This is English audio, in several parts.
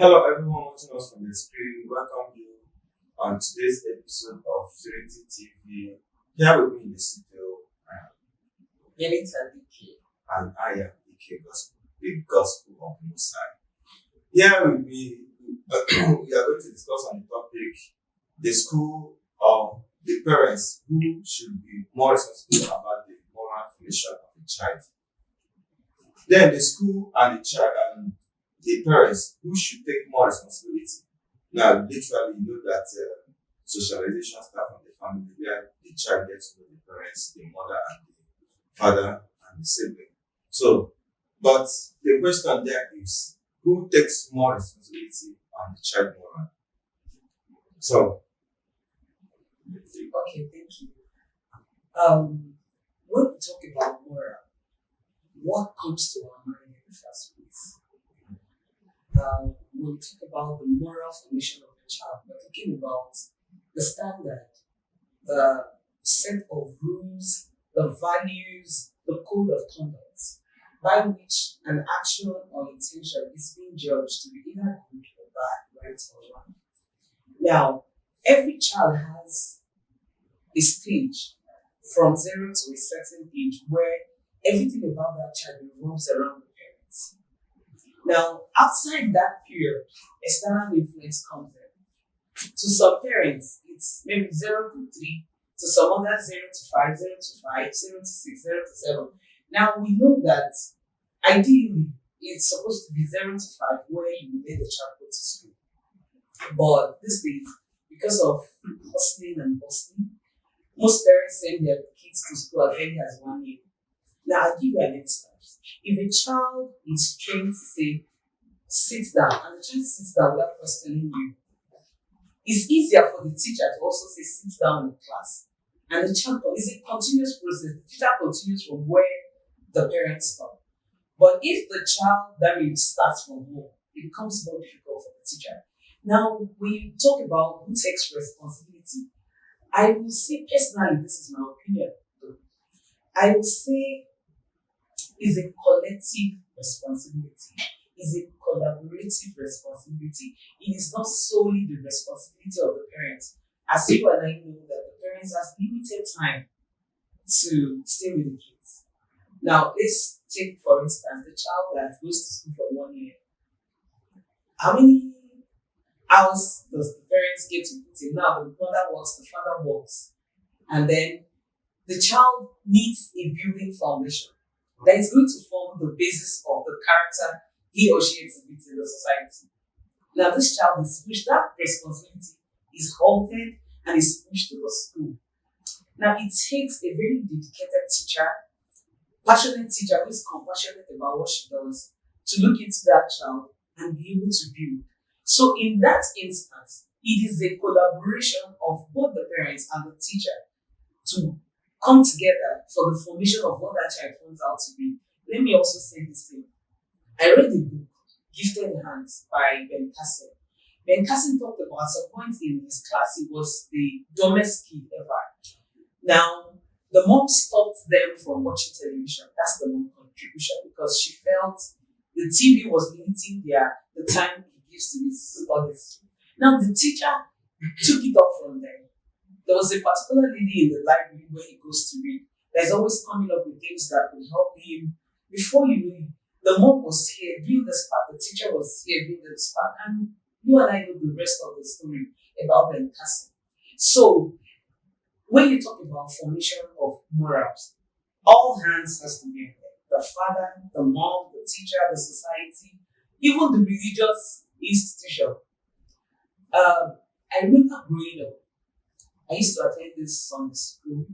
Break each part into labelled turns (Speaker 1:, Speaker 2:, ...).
Speaker 1: Hello, everyone watching us from the screen. Welcome you on today's episode of Serenity TV. Here with me in the studio, and I am EK Gospel, the Gospel of Most High. Here with me, we are going to discuss on the topic the school or the parents who should be more responsible about the moral formation of the child. Then the school and the child and the parents who should take more responsibility. Now, literally, you know that socialization starts from the family where the child gets to know the parents, the mother and the father and the sibling. So, but the question there is who takes more responsibility on the child moral? So,
Speaker 2: Okay, thank you. When we talk about moral, what comes to our mind in the first place? When we talk about the moral formation of the child, we're talking about the standard, the set of rules, the values, the code of conduct by which an action or intention is being judged to be either good or bad, right or wrong. Now, every child has a stage from 0 to a certain age where everything about that child revolves around the parents. Now, outside that period, external influence comes in. To some parents, it's maybe 0 to 3, to some others 0 to 5, 0 to 5, 0 to 6, 0 to 7. Now, we know that ideally it's supposed to be 0 to 5 where you would let the child go to school. But these days, because of hustling and bustling, most parents send their kids to school as early as 1 year. Now, I'll give you an instance. If a child is trained to say, sit down, and the child sits down without questioning you, it's easier for the teacher to also say, sit down in class. And the child is a continuous process. The teacher continues from where the parents stop. But if the child damage starts from home, it becomes more difficult for the teacher. Now, when you talk about who takes responsibility, I will say personally, this is my opinion, though. I will say is a collective responsibility, is a collaborative responsibility. It is not solely the responsibility of the parents. As you and I know that the parents have limited time to stay with the kids. Now, let's take, for instance, the child that goes to school for 1 year. How many hours does the parents get to put in? Now, the mother works, the father works. And then the child needs a building foundation that is going to form the basis of the character he or she exhibits in the society. Now, this child is pushed, that responsibility is halted and is pushed to the school. Now, it takes a very dedicated teacher, passionate teacher who is compassionate about what she does to look into that child and be able to build. So, in that instance, it is a collaboration of both the parents and the teacher to come together for the formation of what that child turns out to be. Let me also say this thing. I read the book, Gifted Hands by Ben Carson. Ben Carson talked about at some point in his class, he was the dumbest kid ever. Now, the mom stopped them from watching television. That's the mom contribution because she felt the TV was limiting the time he gives to his studies. Now, the teacher took it up from them. There was a particular lady in the library where he goes to read. There's always coming up with things that will help him. Before you know it, the mom was here doing this part, the teacher was here doing this part, and you and I know the rest of the story about Ben Carson. So, when you talk about formation of morals, all hands has to be there. The father, the mom, the teacher, the society, even the religious institution. I remember growing up, I used to attend this Sunday school.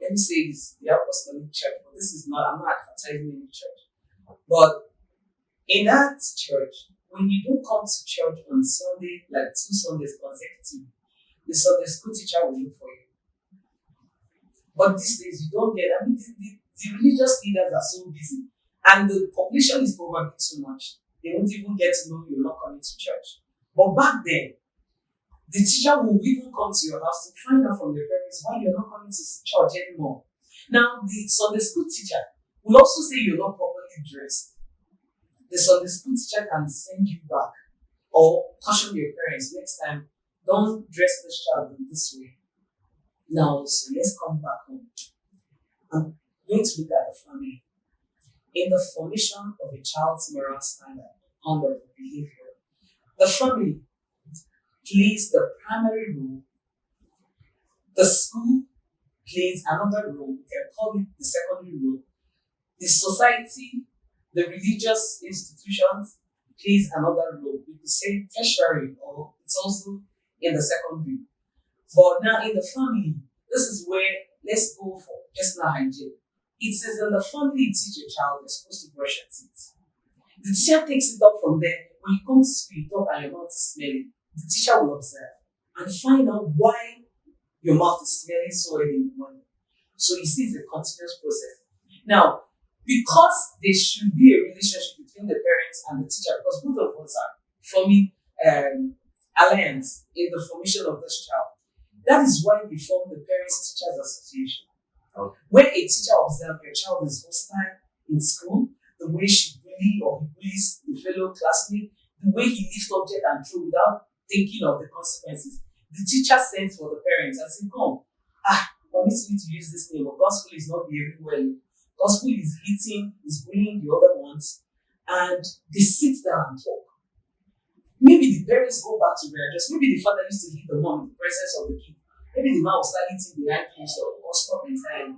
Speaker 2: Let me say it's the Apostolic Church, but this is not, I'm not advertising any church. But in that church, when you don't come to church on Sunday, like 2 Sundays consecutive, the Sunday school teacher will look for you. But these days, you don't get, the religious leaders are so busy, and the population is probably too much. They won't even get to know you're not coming to church. But back then, the teacher will even come to your house to find out from your parents why you're not coming to church anymore. Now, the Sunday school teacher will also say you're not properly dressed. The Sunday school teacher can send you back or caution your parents next time, don't dress this child in this way. Now, so let's come back home. I'm going to look at the family. In the formation of a child's moral standard, conduct, and behavior, the family plays the primary role, the school plays another role, we can call it the secondary role, the society, the religious institutions plays another role. We could say tertiary, or it's also in the secondary. But now in the family, this is where let's go for personal hygiene. It says in the family you teach your child you're supposed to brush your teeth. The teacher takes it up from there. When you come to school, you talk and your mouth is smelling. The teacher will observe and find out why your mouth is smelling so early in the morning. So you see, it's a continuous process. Now, because there should be a relationship between the parents and the teacher, because both of us are forming alliance in the formation of this child. That is why we form the Parents Teachers Association.
Speaker 1: Okay.
Speaker 2: When a teacher observes your child is hostile in school, the way she bullies or he bullies the fellow classmate, the way he lifts object and throw without thinking of the consequences, the teacher sends for the parents and says, come, permit me to use this name, but gospel is not behaving well. Gospel is hitting, is bullying the other ones, and they sit down and talk. Maybe the parents go back to readjust. Maybe the father used to hit the mom in the presence of the kid. Maybe the man will start eating behind post or stop entirely.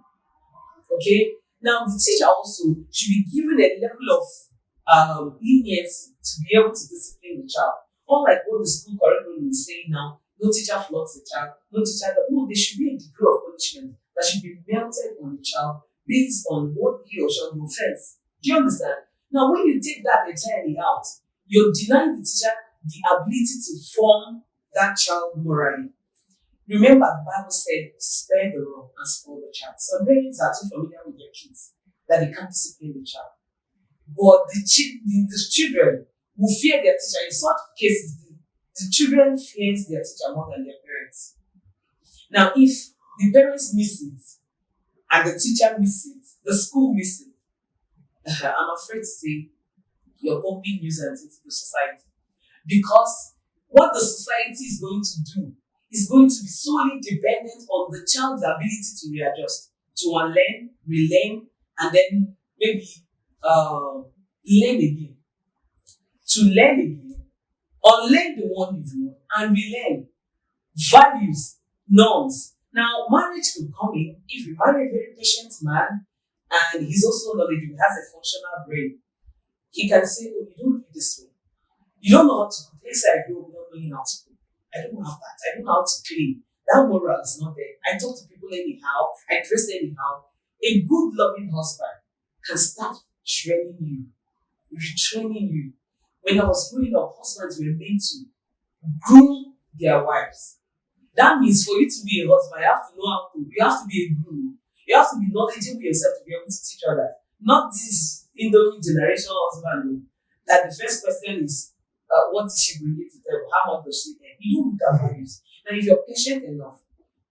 Speaker 2: Okay? Now, the teacher also should be given a level of leniency to be able to discipline the child. Unlike what the school curriculum is saying now, no teacher flogs the child, no teacher, no, there should be a degree of punishment that should be melted on the child based on what he or she offense. Do you understand? Now, when you take that entirely out, you're denying the teacher the ability to form that child morally. Remember, the Bible said, spare the rod and spoil the child. Some parents are too familiar with their kids that they can't discipline the child. But the children will fear their teacher. In such cases, the children fears their teacher more than their parents. Now, if the parents miss it and the teacher misses it, the school misses it, I'm afraid to say you're pumping nuisance into the society. Because what the society is going to do is going to be solely dependent on the child's ability to readjust, to unlearn, relearn, and then maybe learn again. To learn again, unlearn the one you've known, and relearn values, norms. Now, marriage could come in if you marry a very patient man and he's also knowledgeable, has a functional brain. He can say, oh, you don't do it this way. You don't know how to cook. Let's say I grew up not knowing how to cook. I don't have that. I don't know how to clean. That moral is not there. I talk to people anyhow. I dress anyhow. A good, loving husband can start training you, retraining you. When I was growing up, husbands were meant to groom their wives. That means for you to be a husband, you have to know how to. You have to be a groom. You have to be knowledgeable yourself to be able to teach others. Not this Indomie generational husband. That the first question is, what is she bringing to them? How much does she earn? You don't look at values. Now, if you're patient enough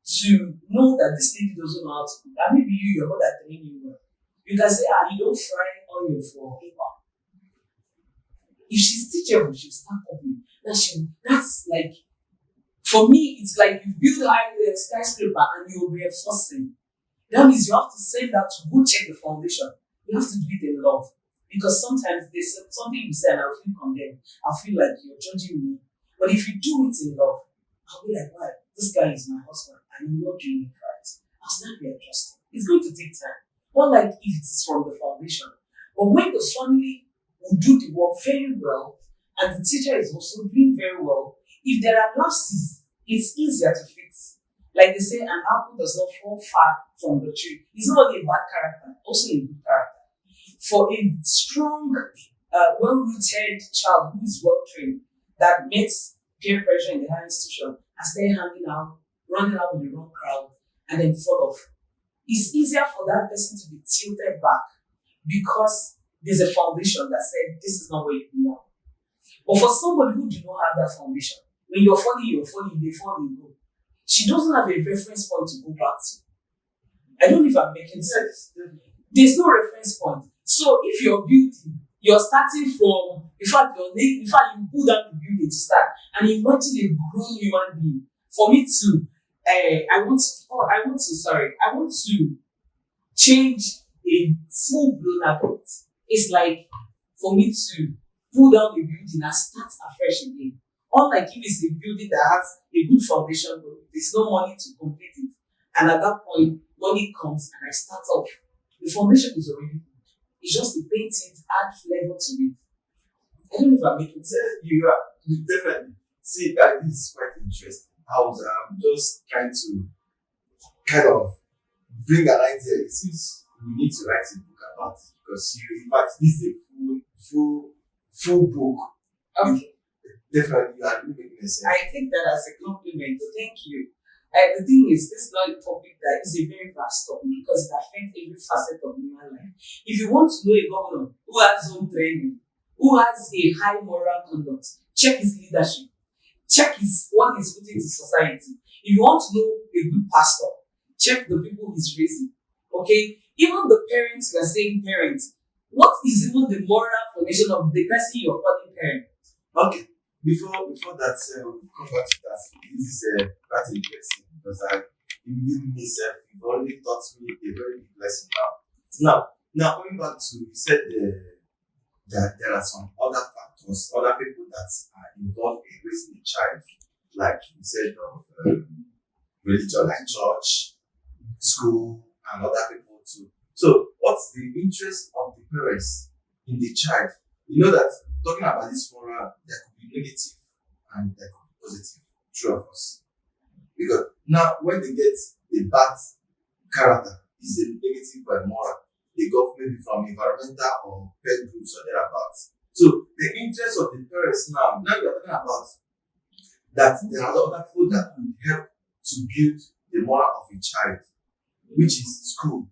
Speaker 2: to know that this lady doesn't know how to cook, and maybe your mother trained you well, you can say, you don't fry onion for paper. If she's teachable, she'll start copying. That's like, for me, it's like you build high skyscraper and you're reinforcing. That means you have to send that to go check the foundation. You have to do it in love. Because sometimes there's something you say and I'll feel condemned. I'll feel like you're judging me. But if you do it in love, I'll be like, wow, this guy is my husband and you're not doing it right. I'll start readjusting. It's going to take time. Not like if it is from the foundation. But when the family will do the work very well and the teacher is also doing very well, if there are lapses, it's easier to fix. Like they say, an apple does not fall far from the tree. It's not only a bad character, also a good character. For a strong, well-rooted child who is well-trained, that meets peer pressure in the higher institution and stay hanging out, running out with the wrong crowd, and then fall off, it's easier for that person to be tilted back because there's a foundation that said, this is not where you belong. But for somebody who do not have that foundation, when you're falling, they fall, you go. She doesn't have a reference point to go back to. I don't know if I'm making sense. There's no reference point. So if you're building You're starting from, in fact, you pull down the building to start, and imagine a grown human being. For me to, I want to change a full blown adult. It's like for me to pull down a building and start afresh again. Unlike if it's a building that has a good foundation, but there's no money to complete it. And at that point, money comes and I start off. The foundation is already good. It's just to paint it, add flavor to it. I don't know if I'm making sense.
Speaker 1: Yeah, you are. You definitely. See, that is quite interesting. I'm just trying to kind of bring an idea. It seems we need to write a book about it because in fact, this is a full book.
Speaker 2: Okay.
Speaker 1: Definitely, you are really making sense.
Speaker 2: I take that as a compliment. Thank you. The thing is, this is not a topic that is a very vast topic because it affects every facet of human life. If you want to know a governor who has own training, who has a high moral conduct, check his leadership, check what he's putting to society. If you want to know a good pastor, check the people he's raising. Okay? Even the parents, we are saying parents, what is even the moral formation of the person you're calling parent?
Speaker 1: Okay. Before that, we'll come back to that. This is quite interesting because even myself, you've already taught me a very big lesson now. Coming back to, you said that there are some other factors, other people that are involved in raising a child, like you said of religion, like church, school, and other people too. So, what's the interest of the parents in the child? You know that talking about this moral, there could be negative and there could be positive, true of us. Because now, when they get a bad character, is a negative by moral, they got maybe from environmental or peer groups or thereabouts. So, the interest of the parents now you're talking about that there are other people that could help to build the moral of a child, which is school,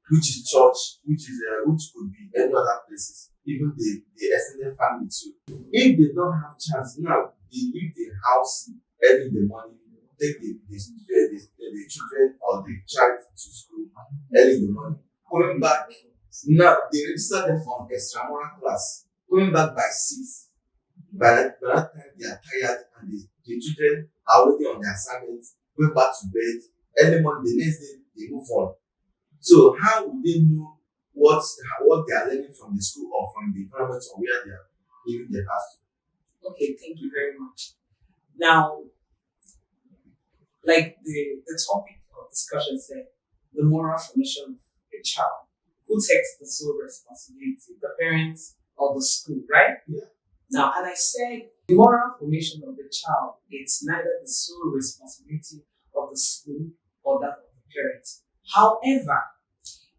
Speaker 1: which is church, which could be any other places, even the extended family too. If they don't have chance now, they leave the house early in the morning, take the children or the child to school early in the morning. Coming back, now they register them for extramural class. Coming back by 6. By that time they are tired and the children are already on their assignments, going back to bed. Early morning, the next day they move on. So how would they know what they are learning from the school or from the environment or where they are living their house?
Speaker 2: Okay, thank you very much. Now, like the topic of discussion said, the moral formation of a child. Who takes the sole responsibility? The parents or the school, right?
Speaker 1: Yeah.
Speaker 2: Now, and I said the moral formation of the child, it's neither the sole responsibility of the school or that of the parents. However,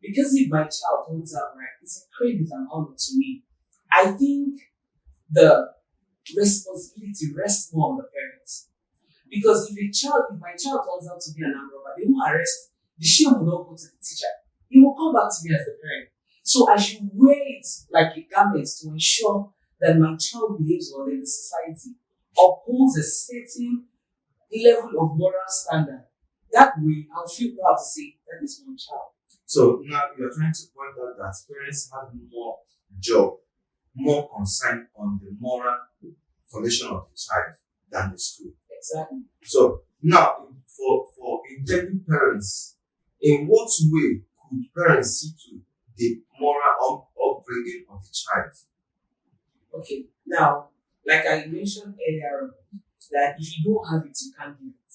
Speaker 2: because if my child turns out right, it's a credit and honor to me. I think the responsibility rests more on the parents. Because if my child turns out to be an armed robber, they won't arrest. The shame will not go to the teacher. It will come back to me as the parent. So I should wear it like a garment to ensure that my child behaves well in the society, upholds a certain level of moral standard. That way, I'll feel proud to say that is my child.
Speaker 1: So now you're trying to point out that parents have more concern on the moral formation of the child than the school.
Speaker 2: Exactly.
Speaker 1: So now, for intending parents, in what way could parents see to the moral upbringing of the child?
Speaker 2: Okay, now, like I mentioned earlier, that if you don't have it, you can't do it.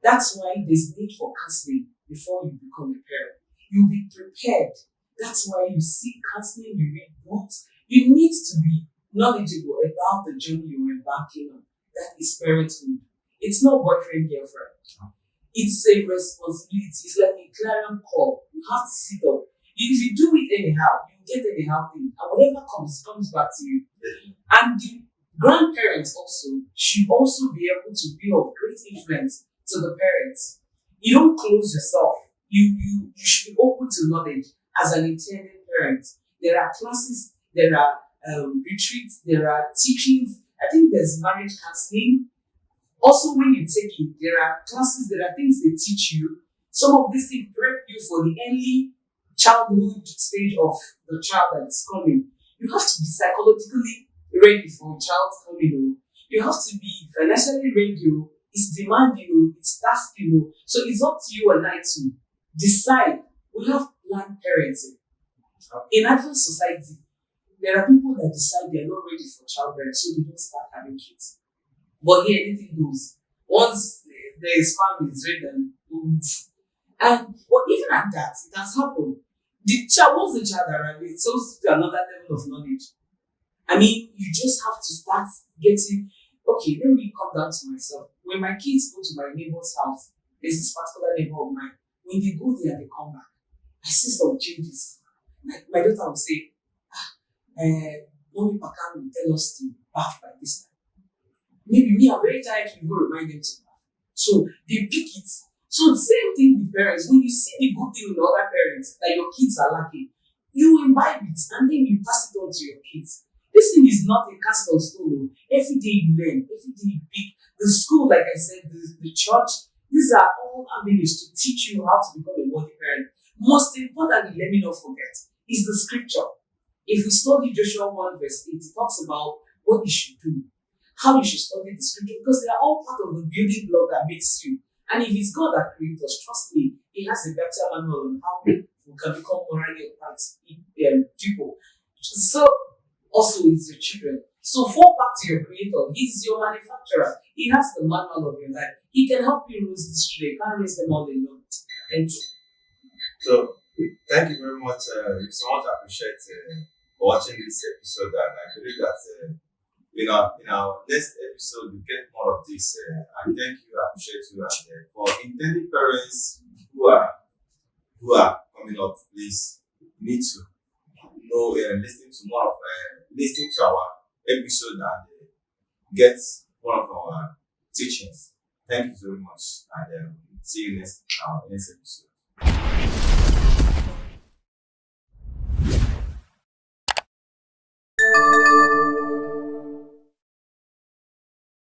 Speaker 2: That's why there's need for counseling before you become a parent. You'll be prepared. That's why you seek counseling, you read books. You need to be knowledgeable about the journey you're embarking on. That is parenthood. It's not boyfriend, girlfriend. It's a responsibility. It's like a clarion call. You have to sit up. If you do it anyhow, you get anyhow thing. And whatever comes back to you. And the grandparents also should also be able to be of great influence to the parents. You don't close yourself. You should be open to knowledge as an intended parent. There are classes, there are retreats, there are teachings. I think there's marriage counseling. Also, when you take it, there are classes, there are things they teach you. Some of these things prep you for the early childhood stage of the child that is coming. You You have to be psychologically ready for a child coming home. You have to be financially ready. It's demanding. It's tasking. So it's up to you and I to decide. We have planned parenting. In advanced society, there are people that decide they are not ready for childbearing, so they don't start having kids. But here, anything goes. Once there is family is ready, and but even at that, it has happened. The child, once the child arrives, it's also to another level of knowledge. I mean, you just have to start getting. Okay, let me come down to myself. When my kids go to my neighbor's house, there's this particular neighbor of mine. When they go there, they come back. I see some changes. My daughter will say, Mommy Papa will tell us to bath by this time. Maybe me, I'm very tired, we will remind them to bath. So they pick it. So the same thing with parents. When you see the good thing in the other parents that your kids are lacking, you imbibe it and then you pass it on to your kids. This thing is not a cast of stone. Every day you learn, every day you pick. The school, like I said, the church, these are all avenues to teach you how to become a worthy parent. Most importantly, let me not forget, is the scripture. If we study Joshua 1 verse 8, it talks about what you should do, how you should study the scripture, because they are all part of the building block that makes you. And if it's God that created us, trust me, He has a better manual on how we can become morally upright people. So, also it's your children. So fall back to your creator. He's your manufacturer. He has the manual of your life. He can help you raise these children. You can't raise them all alone. Thank you.
Speaker 1: So, thank you very much. We so much appreciate watching this episode, and I believe that in our next episode we get more of this. And thank you, I appreciate you, and for intending parents who are coming up, please need to know listening to our episode and get one of our teachings. Thank you very much, and see you next episode.